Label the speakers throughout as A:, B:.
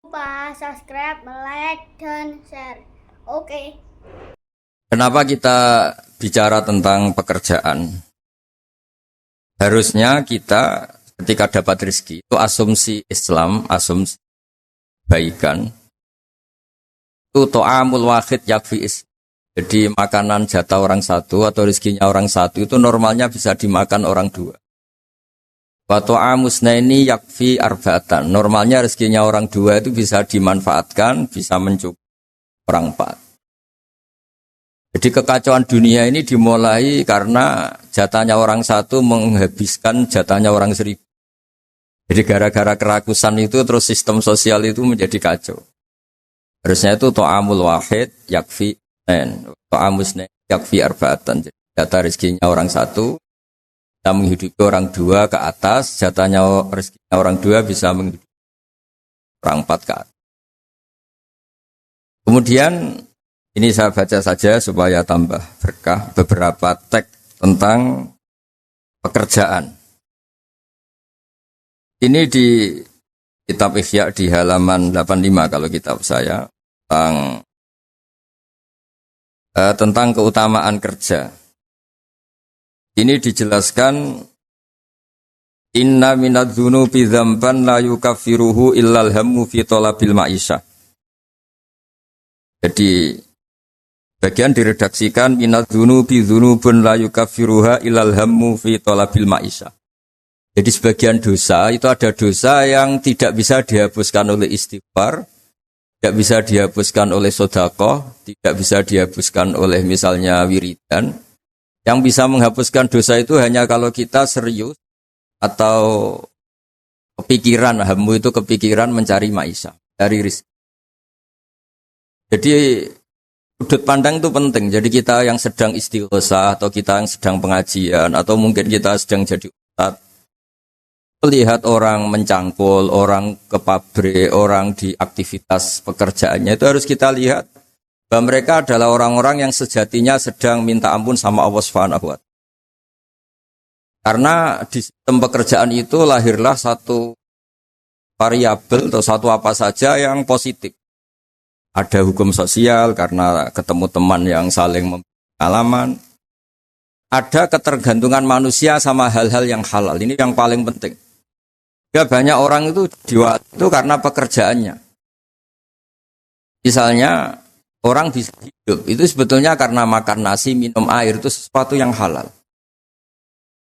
A: Lupa subscribe, like, dan share. Oke.
B: Kenapa kita bicara tentang pekerjaan? Harusnya kita ketika dapat rezeki itu asumsi Islam, asumsi kebaikan itu to'amul wahid yakfi is. Jadi makanan jatah orang satu atau rezekinya orang satu itu normalnya bisa dimakan orang dua. Wa to'amusnaini yakfi arba'atan. Normalnya rezekinya orang dua itu bisa dimanfaatkan, bisa mencukupi orang empat. Jadi kekacauan dunia ini dimulai karena jatahnya orang satu menghabiskan jatahnya orang seribu. Jadi gara-gara kerakusan itu terus sistem sosial itu menjadi kacau. Harusnya itu to'amul wahid yakfi to'amusne yakfi arba'atan. Jadi jatah rezekinya orang satu bisa menghidupi orang dua ke atas, jatahnya rezekinya orang dua bisa menghidupi orang empat ke atas. Kemudian ini saya baca saja supaya tambah berkah beberapa teks tentang pekerjaan. Ini di kitab Ihya di halaman 85 kalau kitab saya tentang keutamaan kerja. Ini dijelaskan inna minadz-dzunubi dzamban la yukaffiruhu illal hammu fi talabil ma'isyah. Jadi bagian diredaksikan minadz-dzunubi dzunubun la yukaffiruha illal hammu fi talabil ma'isyah. Jadi sebagian dosa itu ada dosa yang tidak bisa dihapuskan oleh istighfar, tidak bisa dihapuskan oleh sedekah, tidak bisa dihapuskan oleh misalnya wiridan. Yang bisa menghapuskan dosa itu hanya kalau kita serius atau kepikiran, hammu itu kepikiran mencari maisha, cari rezeki. Jadi sudut pandang itu penting. Jadi kita yang sedang istighosah atau kita yang sedang pengajian atau mungkin kita sedang jadi ustadz, melihat orang mencangkul, orang ke pabrik, orang di aktivitas pekerjaannya itu harus kita lihat bahwa mereka adalah orang-orang yang sejatinya sedang minta ampun sama Allah Subhanahu wa Ta'ala. Karena di sistem pekerjaan itu lahirlah satu variabel atau satu apa saja yang positif. Ada hukum sosial karena ketemu teman yang saling memberi pengalaman. Ada ketergantungan manusia sama hal-hal yang halal. Ini yang paling penting. Ya, banyak orang itu itu karena pekerjaannya. Misalnya orang bisa hidup itu sebetulnya karena makan nasi, minum air itu sesuatu yang halal.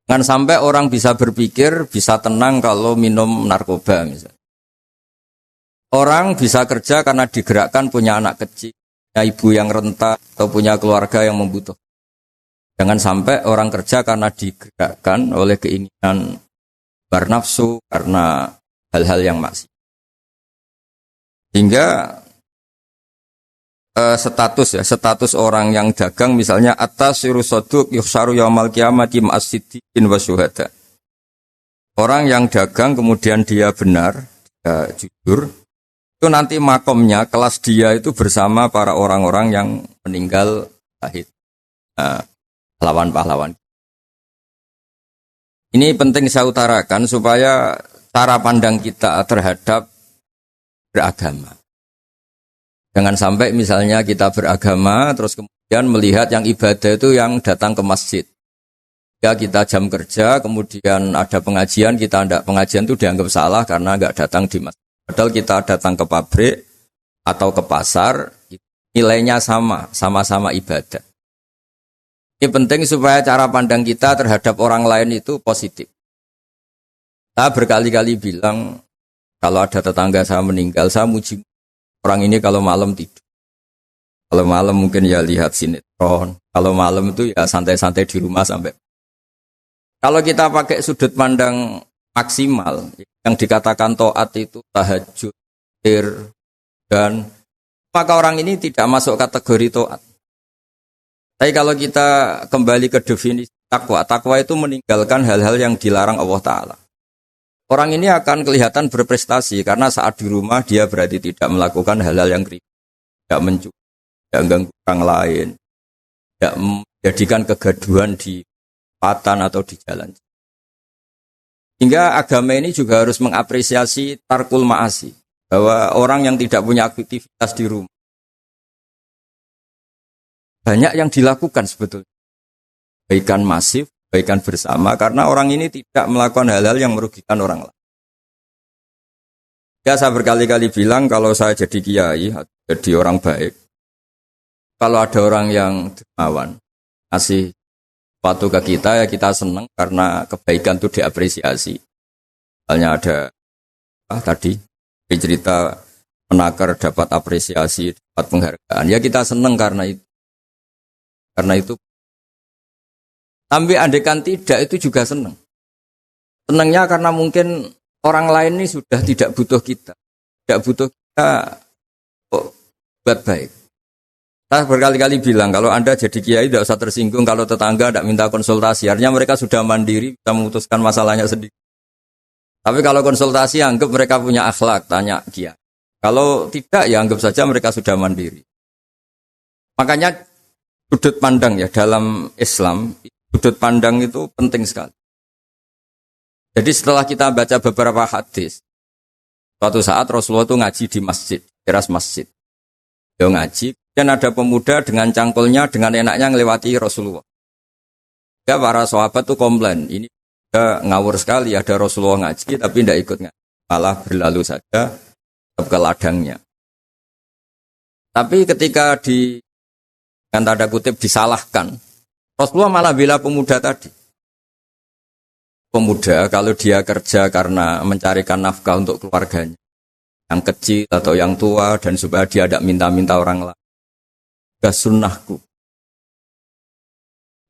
B: Jangan sampai orang bisa berpikir, bisa tenang kalau minum narkoba misalnya. Orang bisa kerja karena digerakkan punya anak kecil, punya ibu yang renta atau punya keluarga yang membutuhkan. Jangan sampai orang kerja karena digerakkan oleh keinginan bernafsu karena hal-hal yang maksiat. Hingga status orang yang dagang misalnya atas sirusoduk yukhsaru yaumal qiyamati ma'as-siddiqin wa syuhada. Orang yang dagang kemudian dia benar, dia jujur, itu nanti makomnya kelas dia itu bersama para orang-orang yang meninggal syahid, pahlawan-pahlawan. Ini penting saya utarakan supaya cara pandang kita terhadap beragama. Jangan sampai misalnya kita beragama terus kemudian melihat yang ibadah itu yang datang ke masjid. Ya kita jam kerja kemudian ada pengajian, kita tidak pengajian itu dianggap salah karena nggak datang di masjid. Padahal kita datang ke pabrik atau ke pasar, nilainya sama-sama ibadah. Ini penting supaya cara pandang kita terhadap orang lain itu positif. Saya berkali-kali bilang kalau ada tetangga saya meninggal, saya muji. Orang ini kalau malam tidur. Kalau malam mungkin ya lihat sinetron. Kalau malam itu ya santai-santai di rumah sampai. Kalau kita pakai sudut pandang maksimal, yang dikatakan taat itu tahajud, dan maka orang ini tidak masuk kategori taat. Tapi kalau kita kembali ke definisi takwa, takwa itu meninggalkan hal-hal yang dilarang Allah Ta'ala. Orang ini akan kelihatan berprestasi karena saat di rumah dia berarti tidak melakukan hal-hal yang kritis, tidak mencuri, tidak mengganggu orang lain, tidak menjadikan kegaduhan di patan atau di jalan. Hingga agama ini juga harus mengapresiasi tarkul ma'asi. bahwa orang yang tidak punya aktivitas di rumah banyak yang dilakukan sebetulnya. Kebaikan masif, kebaikan bersama karena orang ini tidak melakukan hal-hal yang merugikan orang lain. Ya saya berkali-kali bilang kalau saya jadi kiai, jadi orang baik, kalau ada orang yang dermawan, ngasih sesuatu ke kita ya kita senang karena kebaikan itu diapresiasi. Misalnya ada tadi cerita penakar dapat apresiasi, dapat penghargaan. Ya kita senang karena itu. Karena itu. Tapi andekan tidak itu juga senang. Senangnya karena mungkin orang lain ini sudah tidak butuh kita. Tidak butuh kita buat baik. Saya berkali-kali bilang, kalau Anda jadi kiai tidak usah tersinggung kalau tetangga tidak minta konsultasi. Artinya mereka sudah mandiri, bisa memutuskan masalahnya sendiri. Tapi kalau konsultasi, anggap mereka punya akhlak, tanya kiai. Kalau tidak, ya anggap saja mereka sudah mandiri. Makanya sudut pandang ya dalam Islam, sudut pandang itu penting sekali. Jadi setelah kita baca beberapa hadis, suatu saat Rasulullah itu ngaji di masjid, teras masjid. Dia ngaji. Dan ada pemuda dengan cangkulnya, dengan enaknya ngelewati Rasulullah. Ya para sahabat tuh komplain, ini ngawur sekali, ada Rasulullah ngaji tapi tidak ikut ngaji. Malah berlalu saja ke ladangnya. Tapi ketika dengan tanda kutip disalahkan, Rasulullah malah bela pemuda tadi. Pemuda kalau dia kerja karena mencarikan nafkah untuk keluarganya, yang kecil atau yang tua, dan supaya dia tidak minta-minta orang lain. Sunnahku.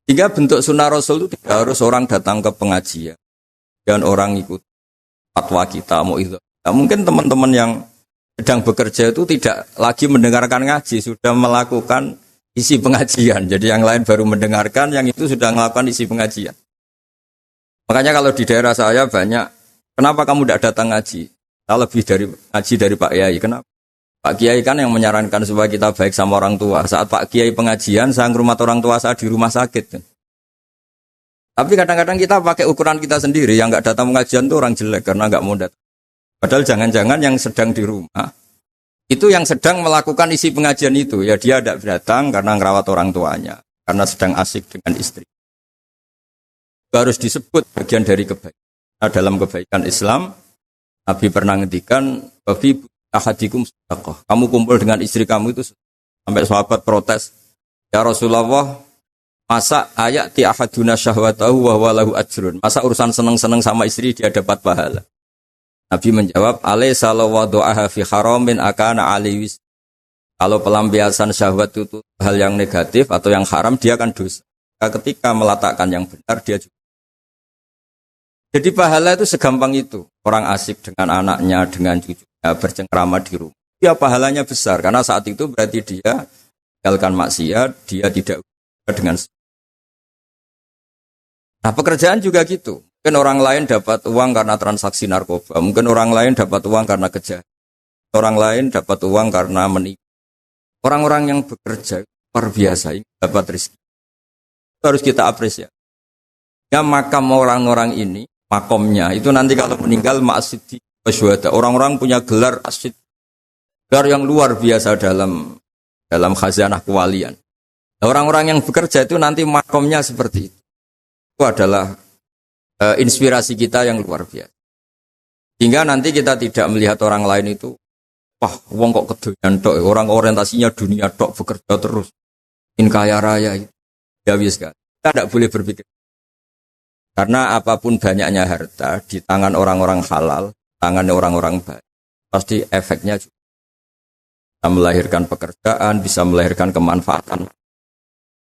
B: Hingga bentuk sunnah Rasul itu tidak harus orang datang ke pengajian dan orang ikut fatwa kita mau itu. Nah, mungkin teman-teman yang sedang bekerja itu tidak lagi mendengarkan ngaji, sudah melakukan isi pengajian. Jadi yang lain baru mendengarkan, yang itu sudah melakukan isi pengajian. Makanya kalau di daerah saya banyak, kenapa kamu tidak datang ngaji? Saya lebih ngaji dari Pak Yai. Kenapa? Pak Kiai kan yang menyarankan supaya kita baik sama orang tua. Saat Pak Kiai pengajian, saya ngurmat orang tua saya di rumah sakit. Tapi kadang-kadang kita pakai ukuran kita sendiri, yang nggak datang pengajian itu orang jelek karena nggak mau datang. Padahal jangan-jangan yang sedang di rumah, itu yang sedang melakukan isi pengajian itu. Ya dia tidak datang karena ngerawat orang tuanya, karena sedang asik dengan istri. Itu harus disebut bagian dari kebaikan. Nah, dalam kebaikan Islam, Nabi pernah ngendikan, Babi ahadikum sedekah. Kamu kumpul dengan istri kamu itu sampai sahabat protes. Ya Rasulullah, masa ayati ahaduna syahwatahu wa huwa lahu ajrun. Masa urusan seneng-seneng sama istri dia dapat pahala. Nabi menjawab, alaysa law wada'aha fi haramin akana aliwis. Kalau pelampiasan syahwat itu hal yang negatif atau yang haram, dia akan dosa. Ketika meletakkan yang benar, dia juga. Jadi pahala itu segampang itu. Orang asik dengan anaknya, dengan cucu. Bercengkrama di rumah. Ya pahalanya besar karena saat itu berarti dia tinggalkan maksiat, dia tidak dengan. Nah pekerjaan juga gitu. Mungkin orang lain dapat uang karena transaksi narkoba, mungkin orang lain dapat uang karena kejahatan, orang lain dapat uang karena menipu. Orang-orang yang bekerja luar biasa dapat rezeki. Harus kita apresiasi. Ya makam orang-orang ini, makomnya itu nanti kalau meninggal ma'asidi. Orang-orang punya gelar asid, gelar yang luar biasa dalam khazanah kewalian. Orang-orang yang bekerja itu nanti makomnya seperti itu. Itu adalah inspirasi kita yang luar biasa. Hingga nanti kita tidak melihat orang lain itu, wah, wong kok kedoyan tok, orang orientasinya dunia tok, bekerja terus, ingin kaya raya itu. Ya wis kan. Kita tidak boleh berpikir. Karena apapun banyaknya harta di tangan orang-orang halal, tangannya orang-orang baik, pasti efeknya juga bisa melahirkan pekerjaan, bisa melahirkan kemanfaatan.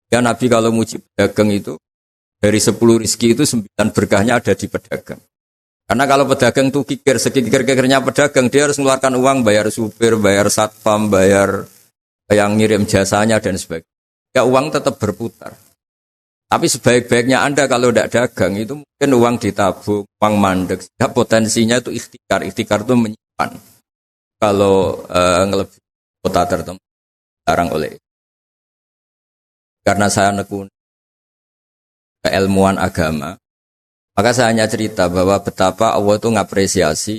B: Ya Nabi kalau muji pedagang itu, dari 10 rizki itu 9 berkahnya ada di pedagang. Karena kalau pedagang itu sekikir-kikirnya pedagang, dia harus mengeluarkan uang, bayar supir, bayar satpam, bayar yang ngirim jasanya dan sebagainya. Ya uang tetap berputar. Tapi sebaik-baiknya Anda kalau tidak dagang itu mungkin uang ditabung, uang mandek. Ya, potensinya itu ikhtikar. Ikhtikar itu menyimpan. Kalau ngelebihi kota tertentu, larang oleh. Karena saya nekun keilmuan agama, maka saya hanya cerita bahwa betapa Allah itu ngapresiasi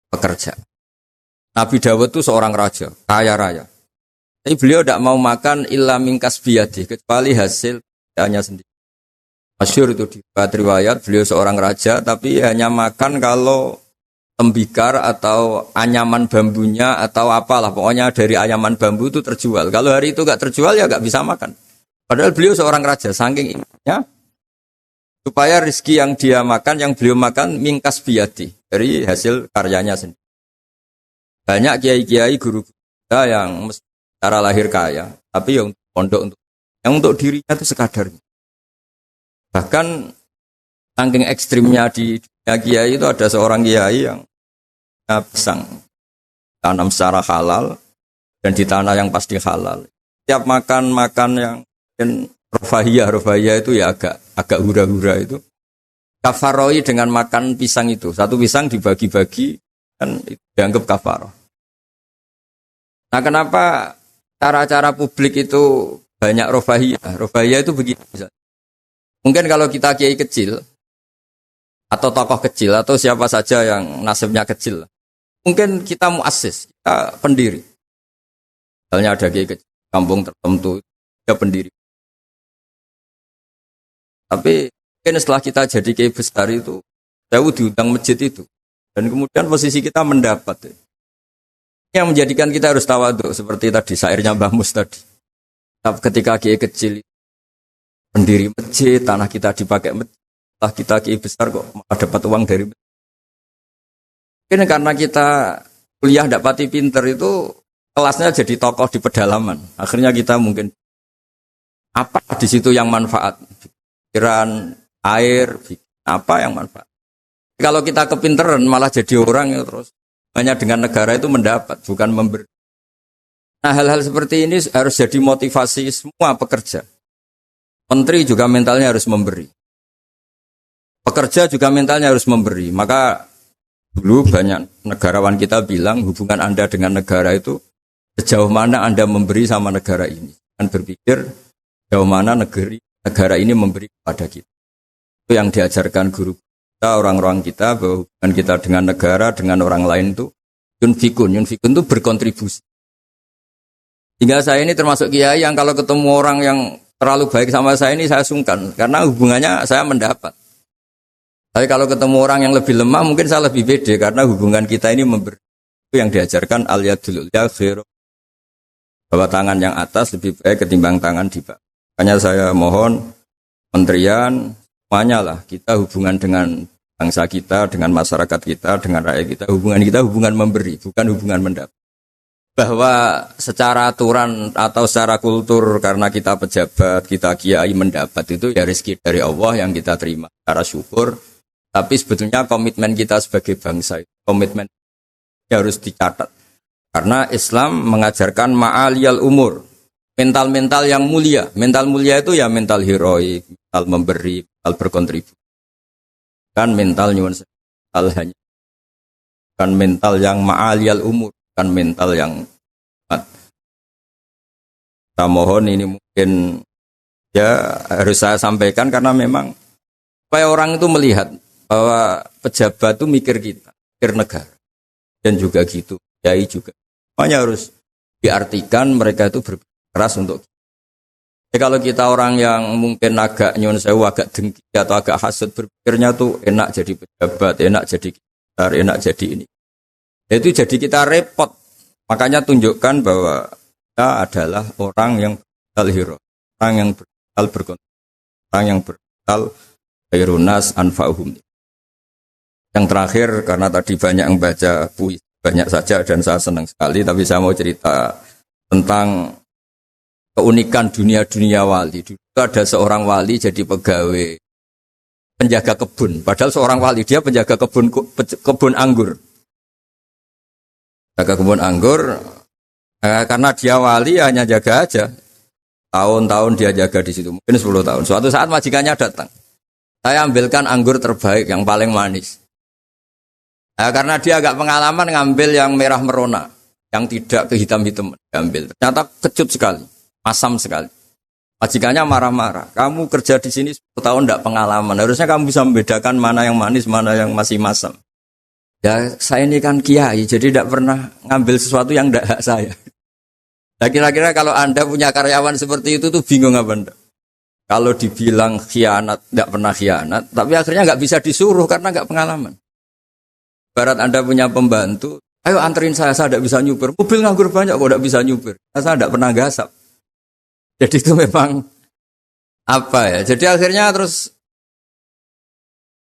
B: pekerja. Nabi Dawud itu seorang raja, kaya raya. Tapi beliau tidak mau makan illa mingkas biyadi, kecuali hasil hanya sendiri. Masyhur itu di riwayat, beliau seorang raja, tapi hanya makan kalau tembikar atau anyaman bambunya atau apalah. Pokoknya dari anyaman bambu itu terjual. Kalau hari itu nggak terjual ya nggak bisa makan. Padahal beliau seorang raja, saking inginnya supaya rezeki yang dia makan, yang beliau makan mingkas biyadi, dari hasil karyanya sendiri. Banyak kiai-kiai guru kita yang secara lahir kaya, tapi yang pondok untuk dirinya itu sekadarnya. Bahkan saking ekstrimnya di dunia kiai itu ada seorang kiai yang pisang tanam secara halal dan di tanah yang pasti halal. Tiap makan yang rofahiyah itu ya agak hura-hura itu. Kafaroi dengan makan pisang itu, satu pisang dibagi-bagi kan dianggap kafaroh. Nah, kenapa cara-cara publik itu banyak rofahiyah? Rofahiyah itu begitu. Mungkin kalau kita kiai kecil atau tokoh kecil atau siapa saja yang nasibnya kecil, mungkin kita muassis, kita pendiri. Misalnya ada kiai kecil, kampung tertentu, dia pendiri. Tapi mungkin setelah kita jadi kiai besar itu, jauh diundang masjid itu. Dan kemudian posisi kita mendapat. Yang menjadikan kita harus tawadhu. Seperti tadi, syairnya Mbah Mus tadi. Ketika kiai kecil, pendiri masjid, tanah kita dipakai masjid. Setelah kita kiai besar kok malah dapat uang dari masjid. Mungkin karena kita kuliah dapati pinter itu, kelasnya jadi tokoh di pedalaman. Akhirnya kita mungkin, apa di situ yang manfaat? Pikiran, air, apa yang manfaat? Kalau kita kepinteran malah jadi orang ya terus hanya dengan negara itu mendapat, bukan memberi. Nah, hal-hal seperti ini harus jadi motivasi semua pekerja. Menteri juga mentalnya harus memberi. Pekerja juga mentalnya harus memberi. Maka dulu banyak negarawan kita bilang hubungan Anda dengan negara itu sejauh mana Anda memberi sama negara ini. Dan berpikir sejauh mana negara ini memberi kepada kita. Itu yang diajarkan guru kita, orang-orang kita, bahwa hubungan kita dengan negara, dengan orang lain itu yunfikun itu berkontribusi. Hingga saya ini termasuk kiai yang kalau ketemu orang yang terlalu baik sama saya ini saya sungkan, karena hubungannya saya mendapat. Tapi kalau ketemu orang yang lebih lemah mungkin saya lebih pede, karena hubungan kita ini memberi. Itu yang diajarkan al-yadul ulya khairu, bahwa tangan yang atas lebih baik ketimbang tangan di bawah. Makanya saya mohon menterian semuanya lah, kita hubungan dengan bangsa kita, dengan masyarakat kita, dengan rakyat kita hubungan memberi, bukan hubungan mendapat. Bahwa secara aturan atau secara kultur karena kita pejabat, kita kiai mendapat itu ya rezeki dari Allah yang kita terima secara syukur. Tapi sebetulnya komitmen kita sebagai bangsa, komitmen harus dicatat. Karena Islam mengajarkan ma'aliyal umur, mental-mental yang mulia. Mental mulia itu ya mental heroik, mental memberi, mental berkontribusi. Kan mental nyuwun hanya. Kan mental yang ma'aliyal umur, kan mental yang kita mohon ini mungkin ya harus saya sampaikan karena memang supaya orang itu melihat bahwa pejabat itu mikir kita, mikir negara. Dan juga gitu, kiai juga. Makanya harus diartikan mereka itu berkeras untuk kita. Jadi kalau kita orang yang mungkin agak nyun sewu, agak dengki atau agak hasut, berpikirnya tuh enak jadi pejabat, enak jadi kiai, enak jadi ini. Itu jadi kita repot. Makanya tunjukkan bahwa kita adalah orang yang berkal hero, orang yang berkal berkontribusi, orang yang berkal khairunas anfa'uhum. Yang terakhir, karena tadi banyak yang baca puisi, banyak saja dan saya senang sekali, tapi saya mau cerita tentang keunikan dunia wali. Dulu ada seorang wali jadi pegawai penjaga kebun, padahal seorang wali dia penjaga kebun anggur. Jaga kebun anggur, karena dia wali hanya jaga aja. Tahun-tahun dia jaga di situ, mungkin 10 tahun. Suatu saat majikannya datang. Saya ambilkan anggur terbaik, yang paling manis. Karena dia agak pengalaman ngambil yang merah merona, yang tidak kehitam-hitam diambil. Ternyata kecut sekali, masam sekali. Majikannya marah-marah. Kamu kerja di sini 10 tahun tidak pengalaman. Harusnya kamu bisa membedakan mana yang manis, mana yang masih masam. Ya saya ini kan kiai, jadi tidak pernah ngambil sesuatu yang tidak hak saya. Nah kira-kira kalau Anda punya karyawan seperti itu tuh bingung apa Anda? Kalau dibilang khianat, tidak pernah khianat, tapi akhirnya nggak bisa disuruh karena nggak pengalaman. Barat Anda punya pembantu, ayo anterin saya tidak bisa nyupir. Mobil nganggur banyak kok tidak bisa nyupir. Saya tidak pernah gasap. Jadi itu memang apa ya? Jadi akhirnya terus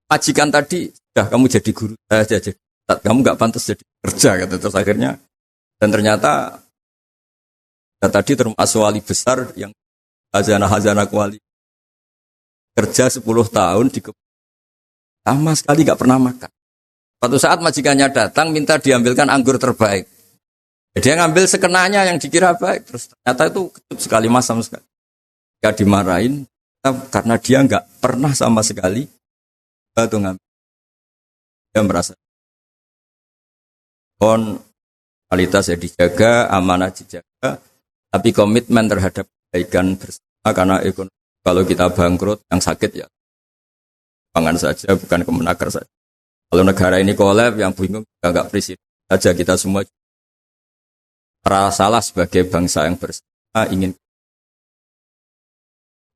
B: majikan tadi, dah kamu jadi guru, jadi kamu nggak pantas jadi kerja gitu. Terus akhirnya dan ternyata ya, tadi termasuk wali besar yang hazanah kuali kerja 10 tahun di sama sekali nggak pernah makan. Suatu saat majikannya datang minta diambilkan anggur terbaik. Dia ngambil sekenanya yang dikira baik, terus ternyata itu kecut sekali, masam sekali. Gak dimarahin karena dia nggak pernah sama sekali batu ngambil. Dia merasa kualitas ya dijaga, amanah dijaga, tapi komitmen terhadap kebaikan bersama karena ekonomi. Kalau kita bangkrut, yang sakit ya pangan saja, bukan kemenaker saja. Kalau negara ini kolab, yang bingung nggak presiden saja, kita semua salah sebagai bangsa yang bersama ingin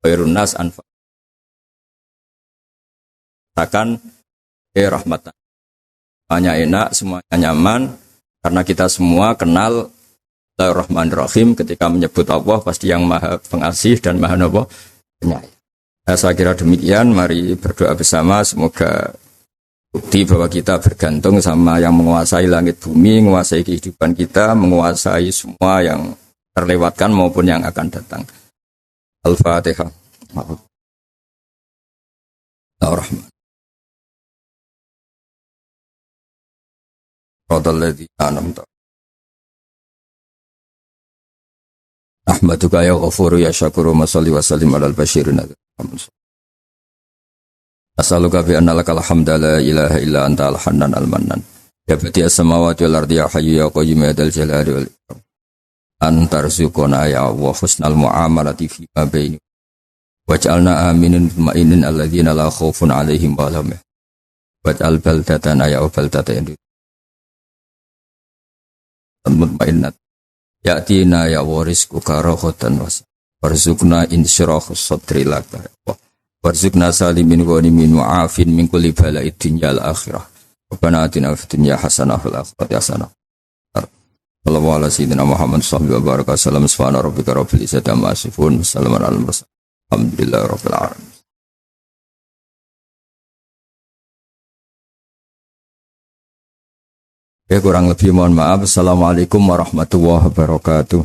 B: khairun-nas anfa. Katakan rahmatan. Semuanya enak, semuanya nyaman karena kita semua kenal Bismillahirrahmanirrahim. Ketika menyebut Allah pasti yang maha pengasih dan maha penyayang. Saya kira demikian, mari berdoa bersama semoga bukti bahwa kita bergantung sama yang menguasai langit bumi, menguasai kehidupan kita, menguasai semua yang terlewatkan maupun yang akan datang. Al-Fatihah. Ar-Rahman. Radalladzi anamta. Ahmaduka ya ghafuru ya syakuru masalli wa sallim alal basyirin. As'aluka bi anna lakal hamda la ilaha illa anta al-hannan al-mannan. Ya bati as-samawati wal ardi ya hayyu ya qayyum ya dzal jalali wal ikram. Antarzuqna ya Allah husnal muamalati fi ma baini. Waj'alna aminin mutmainin alladzina la khaufun 'alaihim wa lahum yahzanun. Waj'al baldatana ya baldatan mutmainnat. Ya'tina ya warisku karakhatan warzuqna insyirahus sadri laka. Warzuqna salimin ghanimin wa'afin min kulli bala'id dunya al akhirah. Rabbana atina fid dunya hasanah wa fil akhirati hasanah. Sallallahu ala sayyidina Muhammad sallallahu alaihi wa sallam. Subhana rabbika rabbil izzati amma yasifun. Salamun alal mursalin. Alhamdulillahi rabbil alamin. Ya kurang lebih mohon maaf. Assalamualaikum warahmatullahi wabarakatuh.